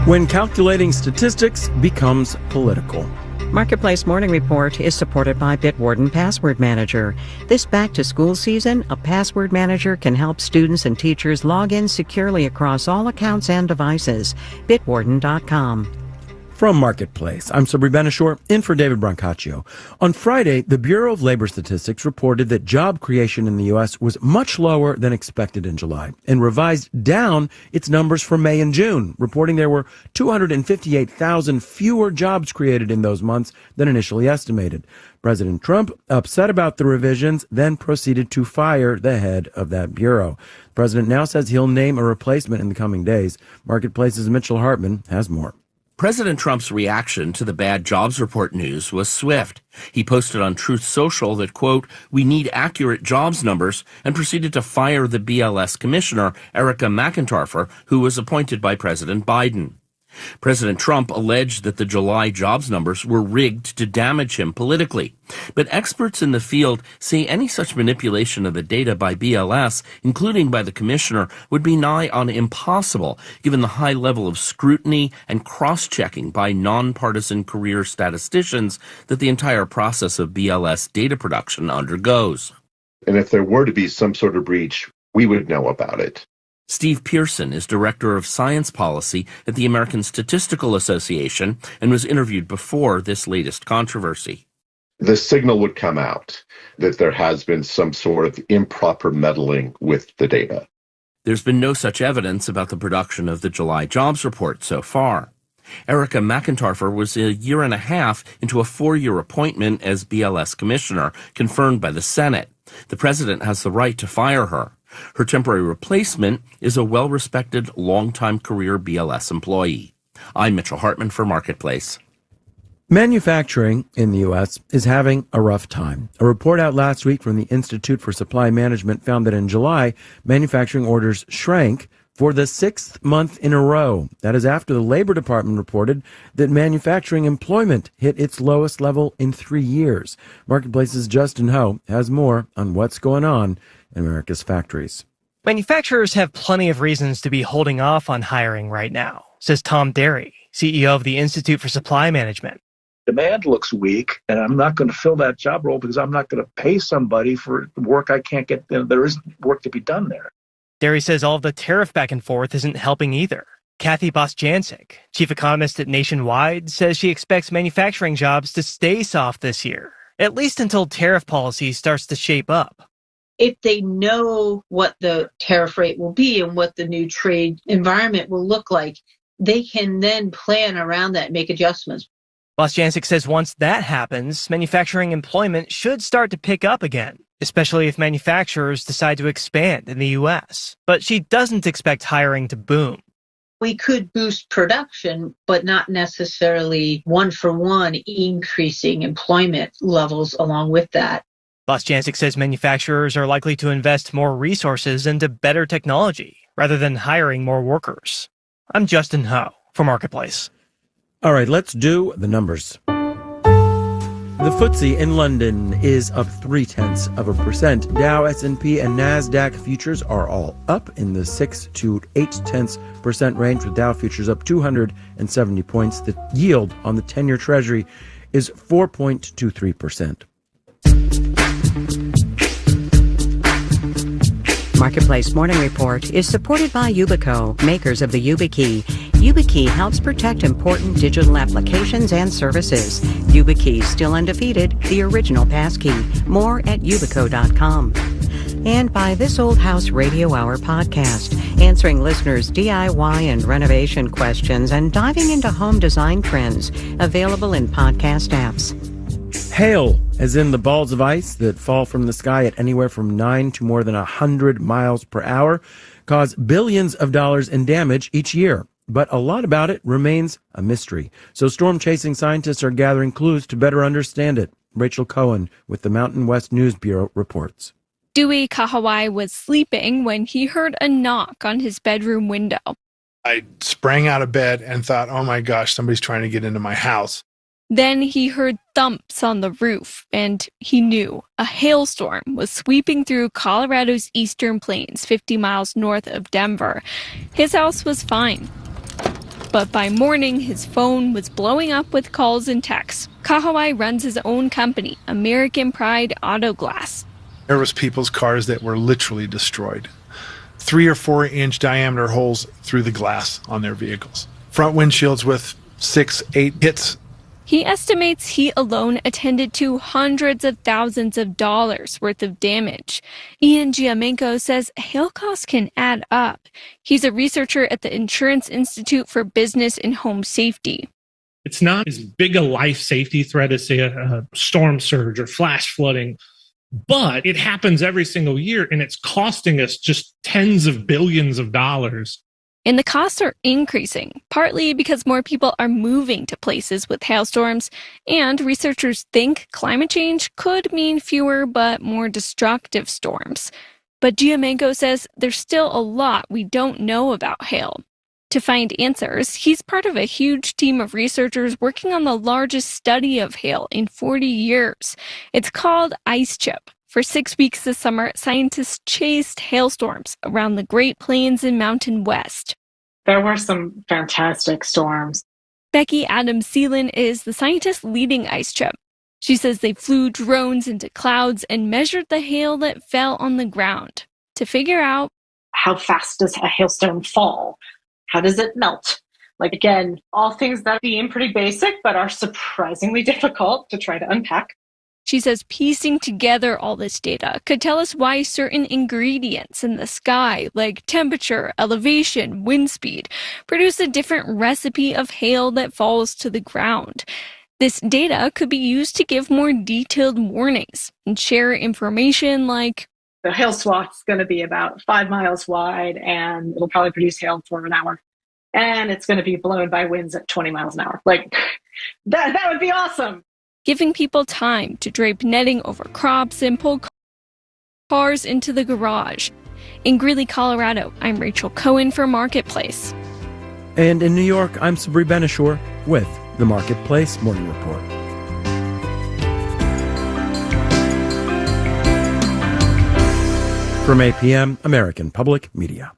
When calculating statistics becomes political. Marketplace Morning Report is supported by Bitwarden Password Manager. This back-to-school season, a password manager can help students and teachers log in securely across all accounts and devices. Bitwarden.com. From Marketplace, I'm Sabri Benishore, in for David Brancaccio. On Friday, the Bureau of Labor Statistics reported that job creation in the U.S. was much lower than expected in July and revised down its numbers for May and June, reporting there were 258,000 fewer jobs created in those months than initially estimated. President Trump, upset about the revisions, then proceeded to fire the head of that bureau. The president now says he'll name a replacement in the coming days. Marketplace's Mitchell Hartman has more. President Trump's reaction to the bad jobs report news was swift. He posted on Truth Social that, quote, "We need accurate jobs numbers," and proceeded to fire the BLS commissioner, Erica McIntyre, who was appointed by President Biden. President Trump alleged that the July jobs numbers were rigged to damage him politically. But experts in the field say any such manipulation of the data by BLS, including by the commissioner, would be nigh on impossible, given the high level of scrutiny and cross-checking by nonpartisan career statisticians that the entire process of BLS data production undergoes. And if there were to be some sort of breach, we would know about it. Steve Pearson is Director of Science Policy at the American Statistical Association and was interviewed before this latest controversy. The signal would come out that there has been some sort of improper meddling with the data. There's been no such evidence about the production of the July jobs report so far. Erica McIntyre was a year and a half into a 4-year appointment as BLS commissioner, confirmed by the Senate. The president has the right to fire her. Her temporary replacement is a well-respected, long-time career BLS employee. I'm Mitchell Hartman for Marketplace. Manufacturing in the U.S. is having a rough time. A report out last week from the Institute for Supply Management found that in July, manufacturing orders shrank for the 6th month in a row. That is after the Labor Department reported that manufacturing employment hit its lowest level in 3 years. Marketplace's Justin Ho has more on what's going on in America's factories. Manufacturers have plenty of reasons to be holding off on hiring right now, says Tom Derry, CEO of the Institute for Supply Management. Demand looks weak, and I'm not going to fill that job role because I'm not going to pay somebody for work I can't get. There isn't work to be done there. Derry says all of the tariff back and forth isn't helping either. Kathy Bostjancic, chief economist at Nationwide, says she expects manufacturing jobs to stay soft this year, at least until tariff policy starts to shape up. If they know what the tariff rate will be and what the new trade environment will look like, they can then plan around that and make adjustments. Bostjancic says once that happens, manufacturing employment should start to pick up again, especially if manufacturers decide to expand in the U.S. But she doesn't expect hiring to boom. We could boost production, but not necessarily one-for-one increasing employment levels along with that. Bostjancic says manufacturers are likely to invest more resources into better technology rather than hiring more workers. I'm Justin Ho for Marketplace. All right, let's do the numbers. The FTSE in London is up 0.3%. Dow, S&P, and NASDAQ futures are all up in the 6 to 0.8% range, with Dow futures up 270 points. The yield on the 10-year Treasury is 4.23%. Marketplace Morning Report is supported by Yubico, makers of the YubiKey. YubiKey helps protect important digital applications and services. YubiKey, still undefeated, the original passkey. More at yubico.com. And by This Old House Radio Hour podcast, answering listeners' DIY and renovation questions and diving into home design trends, available in podcast apps. Hail, as in the balls of ice that fall from the sky at anywhere from 9 to more than 100 miles per hour, cause billions of dollars in damage each year. But a lot about it remains a mystery. So storm-chasing scientists are gathering clues to better understand it. Rachel Cohen with the Mountain West News Bureau reports. Dewey Kahawai was sleeping when he heard a knock on his bedroom window. I sprang out of bed and thought, oh my gosh, somebody's trying to get into my house. Then he heard thumps on the roof, and he knew a hailstorm was sweeping through Colorado's eastern plains, 50 miles north of Denver. His house was fine. But by morning, his phone was blowing up with calls and texts. Kahawai runs his own company, American Pride Auto Glass. There was people's cars that were literally destroyed. 3 or 4 inch diameter holes through the glass on their vehicles. Front windshields with 6, 8 hits. He estimates he alone attended to hundreds of thousands of dollars worth of damage. Ian Giamenko says hail costs can add up. He's a researcher at the Insurance Institute for Business and Home Safety. It's not as big a life safety threat as, say, a storm surge or flash flooding, but it happens every single year, and it's costing us just tens of billions of dollars. And the costs are increasing, partly because more people are moving to places with hailstorms, and researchers think climate change could mean fewer but more destructive storms. But Giamenko says there's still a lot we don't know about hail. To find answers, he's part of a huge team of researchers working on the largest study of hail in 40 years. It's called IceChip. For 6 weeks this summer, scientists chased hailstorms around the Great Plains and Mountain West. There were some fantastic storms. Becky Adams-Seelan is the scientist leading IceChip. She says they flew drones into clouds and measured the hail that fell on the ground to figure out how fast does a hailstone fall? How does it melt? Like, again, all things that seem pretty basic but are surprisingly difficult to try to unpack. She says piecing together all this data could tell us why certain ingredients in the sky, like temperature, elevation, wind speed, produce a different recipe of hail that falls to the ground. This data could be used to give more detailed warnings and share information like the hail swath's going to be about 5 miles wide, and it'll probably produce hail for an hour. And it's going to be blown by winds at 20 miles an hour. Like, that would be awesome. Giving people time to drape netting over crops and pull cars into the garage. In Greeley, Colorado, I'm Rachel Cohen for Marketplace. And in New York, I'm Sabri Ben-Achour with the Marketplace Morning Report. From APM, American Public Media.